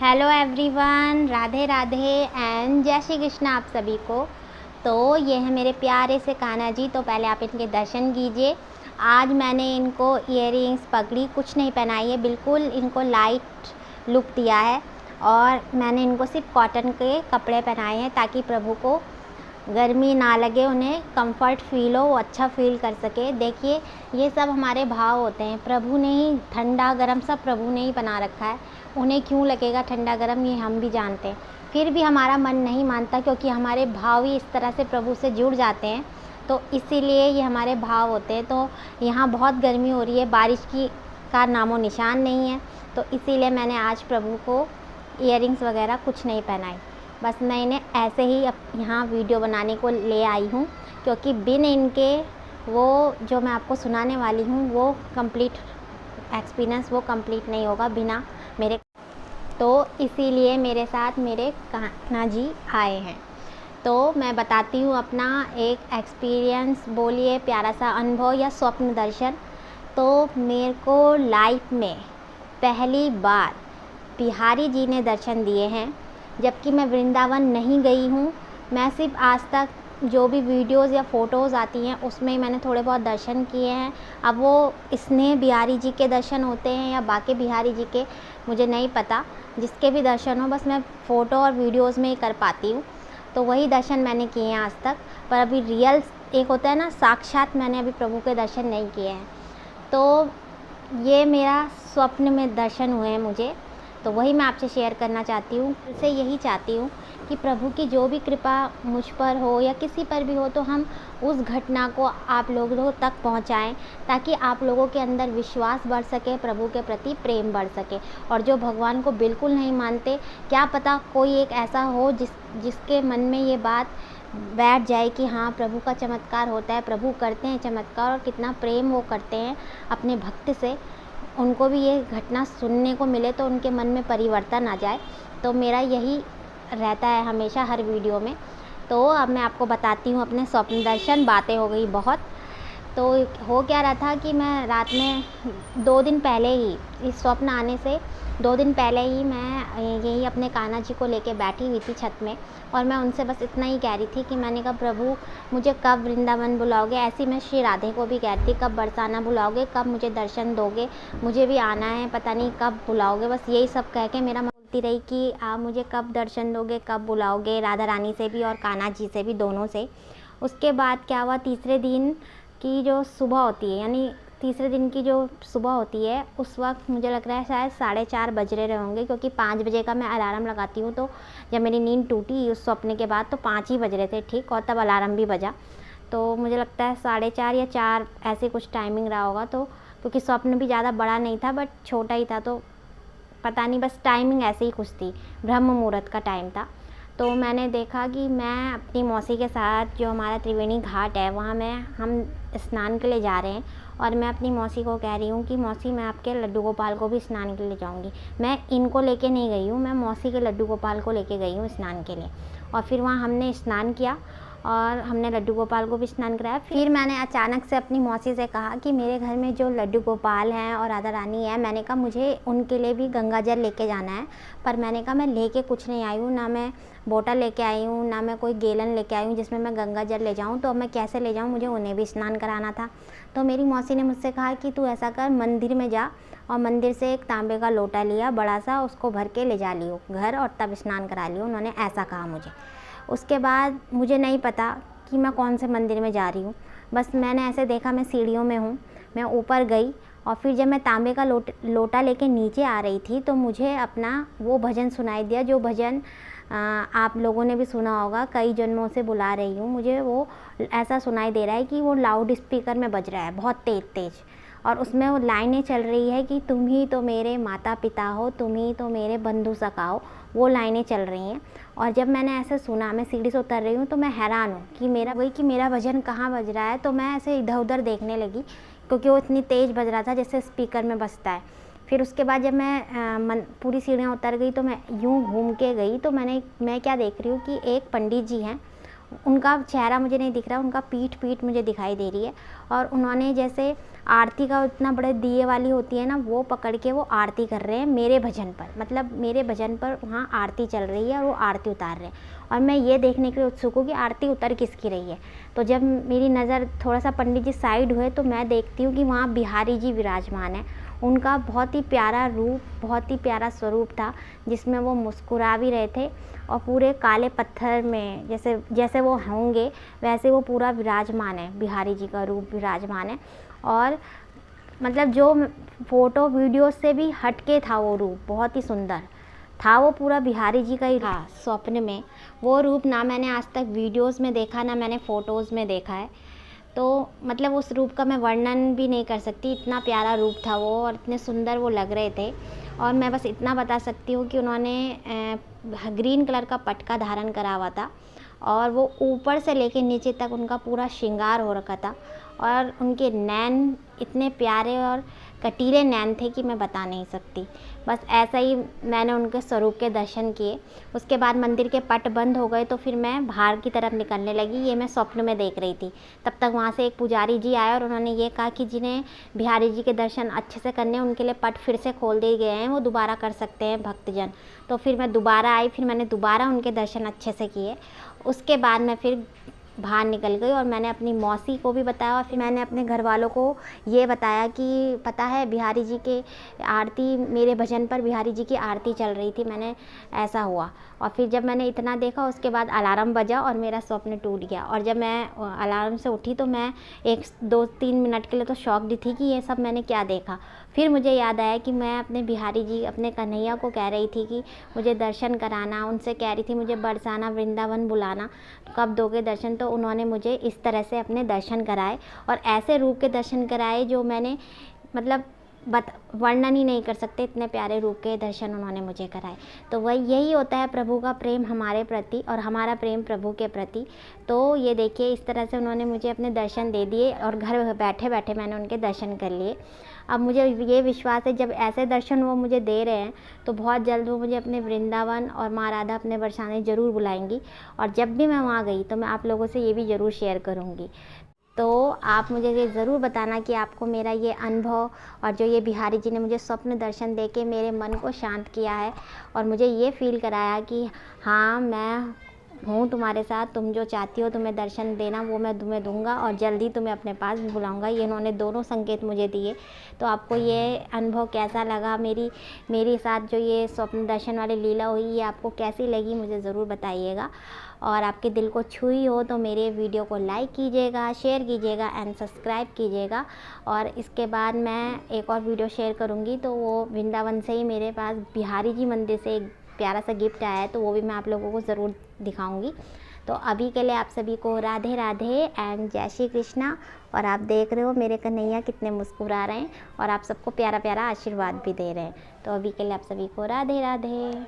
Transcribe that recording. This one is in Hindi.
Hello everyone, Radhe Radhe and जय श्री कृष्ण आप सभी को। तो ये है मेरे प्यारे से कान्हा जी। तो पहले आप इनके दर्शन कीजिए। आज मैंने इनको इयररिंग्स, पगड़ी कुछ नहीं पहनाई है, बिल्कुल इनको लाइट लुक दिया है और मैंने इनको सिर्फ कॉटन के कपड़े पहनाए हैं ताकि प्रभु को गर्मी ना लगे, उन्हें कंफर्ट फील हो, वो अच्छा फील कर सके। देखिए ये सब हमारे भाव होते हैं, प्रभु ने ही ठंडा गरम सब प्रभु ने ही बना रखा है। उन्हें क्यों लगेगा ठंडा गरम, ये हम भी जानते हैं, फिर भी हमारा मन नहीं मानता क्योंकि हमारे भाव ही इस तरह से प्रभु से जुड़ जाते हैं। तो इसीलिए ये हमारे भाव होते हैं। तो यहाँ बहुत गर्मी हो रही है, बारिश की का नामो निशान नहीं है, तो इसीलिए मैंने आज प्रभु को इयररिंग्स वगैरह कुछ नहीं पहनाई। बस मैं इन्हें ऐसे ही अब यहाँ वीडियो बनाने को ले आई हूँ क्योंकि बिन इनके वो जो मैं आपको सुनाने वाली हूँ वो कंप्लीट एक्सपीरियंस वो कंप्लीट नहीं होगा बिना मेरे। तो इसीलिए मेरे साथ मेरे कान्हा जी आए हैं। तो मैं बताती हूँ अपना एक एक्सपीरियंस, बोलिए प्यारा सा अनुभव या स्वप्न दर्शन। तो मेरे को लाइफ में पहली बार बिहारी जी ने दर्शन दिए हैं, जबकि मैं वृंदावन नहीं गई हूँ। मैं सिर्फ आज तक जो भी वीडियोस या फ़ोटोज़ आती हैं उसमें मैंने थोड़े बहुत दर्शन किए हैं। अब वो स्नेह बिहारी जी के दर्शन होते हैं या बाकी बिहारी जी के, मुझे नहीं पता। जिसके भी दर्शन हो, बस मैं फ़ोटो और वीडियोस में ही कर पाती हूँ। तो वही दर्शन मैंने किए हैं आज तक, पर अभी रियल एक होता है ना, साक्षात मैंने अभी प्रभु के दर्शन नहीं किए हैं। तो ये मेरा स्वप्न में दर्शन हुए हैं मुझे, तो वही मैं आपसे शेयर करना चाहती हूँ। इससे यही चाहती हूँ कि प्रभु की जो भी कृपा मुझ पर हो या किसी पर भी हो, तो हम उस घटना को आप लोगों तक पहुँचाएँ ताकि आप लोगों के अंदर विश्वास बढ़ सके, प्रभु के प्रति प्रेम बढ़ सके। और जो भगवान को बिल्कुल नहीं मानते, क्या पता कोई एक ऐसा हो जिसके मन में ये बात बैठ जाए कि हाँ प्रभु का चमत्कार होता है, प्रभु करते हैं चमत्कार और कितना प्रेम वो करते हैं अपने भक्त से, उनको भी ये घटना सुनने को मिले तो उनके मन में परिवर्तन आ जाए। तो मेरा यही रहता है हमेशा हर वीडियो में। तो अब मैं आपको बताती हूँ अपने स्वप्न दर्शन। बातें हो गई बहुत। तो हो क्या रहा था कि मैं रात में 2 दिन पहले ही, इस स्वप्न आने से 2 दिन पहले ही मैं यही अपने कान्हा जी को लेके बैठी हुई थी छत में, और मैं उनसे बस इतना ही कह रही थी कि मैंने कहा प्रभु मुझे कब वृंदावन बुलाओगे। ऐसी मैं श्री राधे को भी कह रही थी, कब बरसाना बुलाओगे, कब मुझे दर्शन दोगे, मुझे भी आना है, पता नहीं कब बुलाओगे। बस यही सब कह के मेरा बोलती रही कि आप मुझे कब दर्शन दोगे, कब बुलाओगे, राधा रानी से भी और कान्हा जी से भी, दोनों से। उसके बाद क्या हुआ, तीसरे दिन की जो सुबह होती है, यानी तीसरे दिन की जो सुबह होती है, उस वक्त मुझे लग रहा है शायद 4:30 बज रहे होंगे, क्योंकि 5 बजे का मैं अलार्म लगाती हूँ। तो जब मेरी नींद टूटी उस स्वप्न के बाद तो 5 ही बज रहे थे ठीक, और तब अलार्म भी बजा। तो मुझे लगता है 4:30 या 4 ऐसे कुछ टाइमिंग रहा होगा। तो क्योंकि स्वप्न भी ज़्यादा बड़ा नहीं था बट छोटा ही था, तो पता नहीं, बस टाइमिंग ऐसे ही कुछ थी, ब्रह्म मुहूर्त का टाइम था। तो मैंने देखा कि मैं अपनी मौसी के साथ, जो हमारा त्रिवेणी घाट है वहाँ हम स्नान के लिए जा रहे हैं, और मैं अपनी मौसी को कह रही हूँ कि मौसी मैं आपके लड्डू गोपाल को भी स्नान के लिए जाऊँगी। मैं इनको लेके नहीं गई हूँ, मैं मौसी के लड्डू गोपाल को लेके गई हूँ स्नान के लिए। और फिर वहाँ हमने स्नान किया और हमने लड्डू गोपाल को भी स्नान कराया। फिर मैंने अचानक से अपनी मौसी से कहा कि मेरे घर में जो लड्डू गोपाल हैं और राधा रानी है, मैंने कहा मुझे उनके लिए भी गंगा जल लेके जाना है। पर मैंने कहा मैं लेके कुछ नहीं आई हूँ, ना मैं बोतल लेके आई हूँ, ना मैं कोई गैलन लेके आई हूँ जिसमें मैं गंगा जल ले जाऊँ। तो अब मैं कैसे ले जाऊँ, मुझे उन्हें भी स्नान कराना था। तो मेरी मौसी ने मुझसे कहा कि तू ऐसा कर, मंदिर में जा और मंदिर से एक तांबे का लोटा लिया बड़ा सा, उसको भर के ले जा लियो घर और तब स्नान करा लियो, उन्होंने ऐसा कहा मुझे। उसके बाद मुझे नहीं पता कि मैं कौन से मंदिर में जा रही हूँ, बस मैंने ऐसे देखा मैं सीढ़ियों में हूँ, मैं ऊपर गई और फिर जब मैं तांबे का लोटा लेके नीचे आ रही थी तो मुझे अपना वो भजन सुनाई दिया, जो भजन आप लोगों ने भी सुना होगा, कई जन्मों से बुला रही हूँ। मुझे वो ऐसा सुनाई दे रहा है कि वो लाउड स्पीकर में बज रहा है बहुत तेज़, और उसमें वो लाइनें चल रही है कि तुम ही तो मेरे माता पिता हो, तुम ही तो मेरे बंधु सखा हो, वो लाइनें चल रही हैं। और जब मैंने ऐसे सुना, मैं सीढ़ी से उतर रही हूँ, तो मैं हैरान हूँ कि मेरा भजन कहाँ बज रहा है। तो मैं ऐसे इधर उधर देखने लगी क्योंकि वो इतनी तेज़ बज रहा था जैसे स्पीकर में बजता है। फिर उसके बाद जब मैं पूरी सीढ़ियाँ उतर गई तो मैं यूँ घूम के गई, तो मैं क्या देख रही हूँ कि एक पंडित जी हैं उनका चेहरा मुझे नहीं दिख रहा, उनका पीठ मुझे दिखाई दे रही है। और उन्होंने जैसे आरती का इतना बड़े दिए वाली होती है ना, वो पकड़ के वो आरती कर रहे हैं मेरे भजन पर, मतलब मेरे भजन पर वहाँ आरती चल रही है और वो आरती उतार रहे हैं। और मैं ये देखने के लिए उत्सुक हूँ कि आरती उतर किसकी रही है। तो जब मेरी नज़र थोड़ा सा पंडित जी साइड हुए तो मैं देखती हूँ कि वहाँ बिहारी जी विराजमान है। उनका बहुत ही प्यारा रूप, बहुत ही प्यारा स्वरूप था, जिसमें वो मुस्कुरा भी रहे थे और पूरे काले पत्थर में जैसे वो होंगे वैसे वो पूरा विराजमान है, बिहारी जी का रूप विराजमान है। और मतलब जो फ़ोटो वीडियो से भी हटके था वो रूप, बहुत ही सुंदर था, वो पूरा बिहारी जी का ही था। स्वप्न में वो रूप ना मैंने आज तक वीडियोज़ में देखा, ना मैंने फ़ोटोज़ में देखा है। तो मतलब उस रूप का मैं वर्णन भी नहीं कर सकती, इतना प्यारा रूप था वो और इतने सुंदर वो लग रहे थे। और मैं बस इतना बता सकती हूँ कि उन्होंने ग्रीन कलर का पटका धारण करा हुआ था और वो ऊपर से लेके नीचे तक उनका पूरा श्रृंगार हो रखा था। और उनके नैन इतने प्यारे और कटीले नैन थे कि मैं बता नहीं सकती। बस ऐसा ही मैंने उनके स्वरूप के दर्शन किए। उसके बाद मंदिर के पट बंद हो गए तो फिर मैं बाहर की तरफ निकलने लगी। ये मैं स्वप्न में देख रही थी। तब तक वहाँ से एक पुजारी जी आए और उन्होंने ये कहा कि जिन्हें बिहारी जी के दर्शन अच्छे से करने हैं उनके लिए पट फिर से खोल दिए गए हैं, वो दोबारा कर सकते हैं भक्तजन। तो फिर मैं दोबारा आई, फिर मैंने दोबारा उनके दर्शन अच्छे से किए। उसके बाद मैं फिर बाहर निकल गई और मैंने अपनी मौसी को भी बताया और फिर मैंने अपने घर वालों को ये बताया कि पता है बिहारी जी के आरती, मेरे भजन पर बिहारी जी की आरती चल रही थी, मैंने ऐसा हुआ। और फिर जब मैंने इतना देखा उसके बाद अलार्म बजा और मेरा स्वप्न टूट गया। और जब मैं अलार्म से उठी तो मैं 1-2-3 मिनट के लिए तो शॉक्ड थी कि ये सब मैंने क्या देखा। फिर मुझे याद आया कि मैं अपने बिहारी जी, अपने कन्हैया को कह रही थी कि मुझे दर्शन कराना, उनसे कह रही थी मुझे बरसाना, वृंदावन बुलाना, कब दोगे दर्शन। तो उन्होंने मुझे इस तरह से अपने दर्शन कराए और ऐसे रूप के दर्शन कराए जो मैंने मतलब वर्णन ही नहीं कर सकते, इतने प्यारे रूप के दर्शन उन्होंने मुझे कराए। तो वही यही होता है प्रभु का प्रेम हमारे प्रति और हमारा प्रेम प्रभु के प्रति। तो ये देखिए इस तरह से उन्होंने मुझे अपने दर्शन दे दिए और घर बैठे बैठे मैंने उनके दर्शन कर लिए। अब मुझे ये विश्वास है जब ऐसे दर्शन वो मुझे दे रहे हैं तो बहुत जल्द वो मुझे अपने वृंदावन और माँ राधा अपने बरसाने ज़रूर बुलाएंगी। और जब भी मैं वहाँ गई तो मैं आप लोगों से ये भी ज़रूर शेयर करूँगी। तो आप मुझे ये ज़रूर बताना कि आपको मेरा ये अनुभव और जो ये बिहारी जी ने मुझे स्वप्न दर्शन देके मेरे मन को शांत किया है और मुझे ये फ़ील कराया कि हाँ मैं हूँ तुम्हारे साथ, तुम जो चाहती हो तुम्हें दर्शन देना वो मैं तुम्हें दूंगा और जल्दी तुम्हें अपने पास भी बुलाऊंगा। ये इन्होंने दोनों संकेत मुझे दिए। तो आपको ये अनुभव कैसा लगा, मेरे साथ जो ये स्वप्न दर्शन वाली लीला हुई ये आपको कैसी लगी मुझे ज़रूर बताइएगा। और आपके दिल को छुई हो तो मेरे वीडियो को लाइक कीजिएगा, शेयर कीजिएगा एंड सब्सक्राइब कीजिएगा। और इसके बाद मैं एक और वीडियो शेयर करूँगी तो वो वृंदावन से ही मेरे पास बिहारी जी मंदिर से एक प्यारा सा गिफ्ट आया है तो वो भी मैं आप लोगों को ज़रूर दिखाऊंगी। तो अभी के लिए आप सभी को राधे राधे एंड जय श्री कृष्णा। और आप देख रहे हो मेरे कन्हैया कितने मुस्कुरा रहे हैं और आप सबको प्यारा प्यारा आशीर्वाद भी दे रहे हैं। तो अभी के लिए आप सभी को राधे राधे।